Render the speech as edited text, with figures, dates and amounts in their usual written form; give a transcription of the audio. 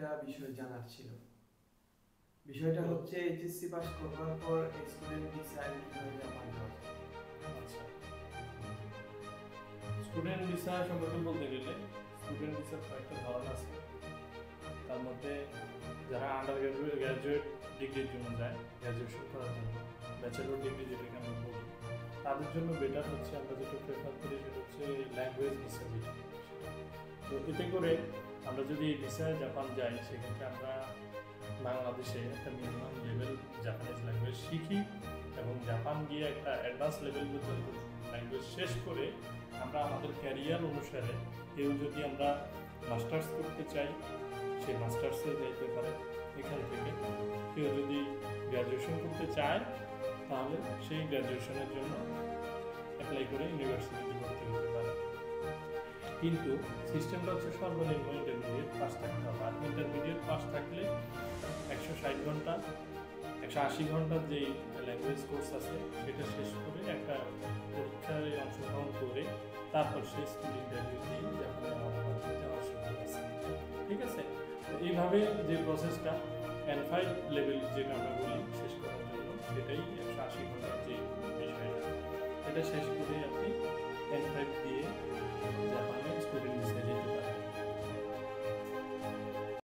একটা বিষয় জানার ছিল। বিষয়টা হচ্ছে এইচএসসি পাস করবার পর স্টুডেন্ট ভিসায় কিভাবে জাপান যাওয়া যায়। আচ্ছা, স্টুডেন্ট ভিসা সম্পর্কে বলতে গেলে স্টুডেন্ট ভিসার কয়েকটা ধরন আছে। তার মধ্যে যারা আন্ডার গ্র্যাজুয়েট ডিগ্রির জন্য যায়, গ্র্যাজুয়েশন করার জন্য, ব্যাচেলর ডিগ্রি যেটাকে আমরা বলি, তাদের জন্য বেটার হচ্ছে আমরা যেটা প্রেফার করি সেটা হচ্ছে ল্যাঙ্গুয়েজ ভিসা যেটা। তো এতে করে আমরা যদি ভিসায় জাপান যাই সেক্ষেত্রে আমরা বাংলাদেশে একটা মিনিমাম লেভেল জাপানিজ ল্যাঙ্গুয়েজ শিখি এবং জাপান গিয়ে একটা অ্যাডভান্স লেভেল পর্যন্ত ল্যাঙ্গুয়েজ শেষ করে আমরা আমাদের ক্যারিয়ার অনুসারে কেউ যদি আমরা মাস্টার্স করতে চাই সে মাস্টার্সে যাইতে পারে এখান থেকে, কেউ যদি গ্র্যাজুয়েশন করতে চায় তাহলে সেই গ্র্যাজুয়েশনের জন্য অ্যাপ্লাই করে ইউনিভার্সিটিতে ভর্তি হতে পারে। কিন্তু সিস্টেমটা হচ্ছে সর্বনিম্ন ইন্টারমিডিয়েট পাস থাকতে হবে। আর ইন্টারমিডিয়েট পাস থাকলে 160 ঘন্টা 180 ঘন্টার যে ল্যাঙ্গুয়েজ কোর্স আছে সেটা শেষ করে একটা পরীক্ষায় অংশগ্রহণ করে তারপর সেই স্কুল ইন্টারভিউ দিয়ে জাপানে যাওয়ার সুযোগ আছে। ঠিক আছে, তো এইভাবে যে প্রসেসটা N5 লেভেল যেটা আমরা বলি শেষ করার জন্য সেটাই 180 ঘন্টার যে বিষয়টা, এটা শেষ করে আপনি N5 দিয়ে জাপানে স্টুডেন্ট ভিসায় যেতে পারেন।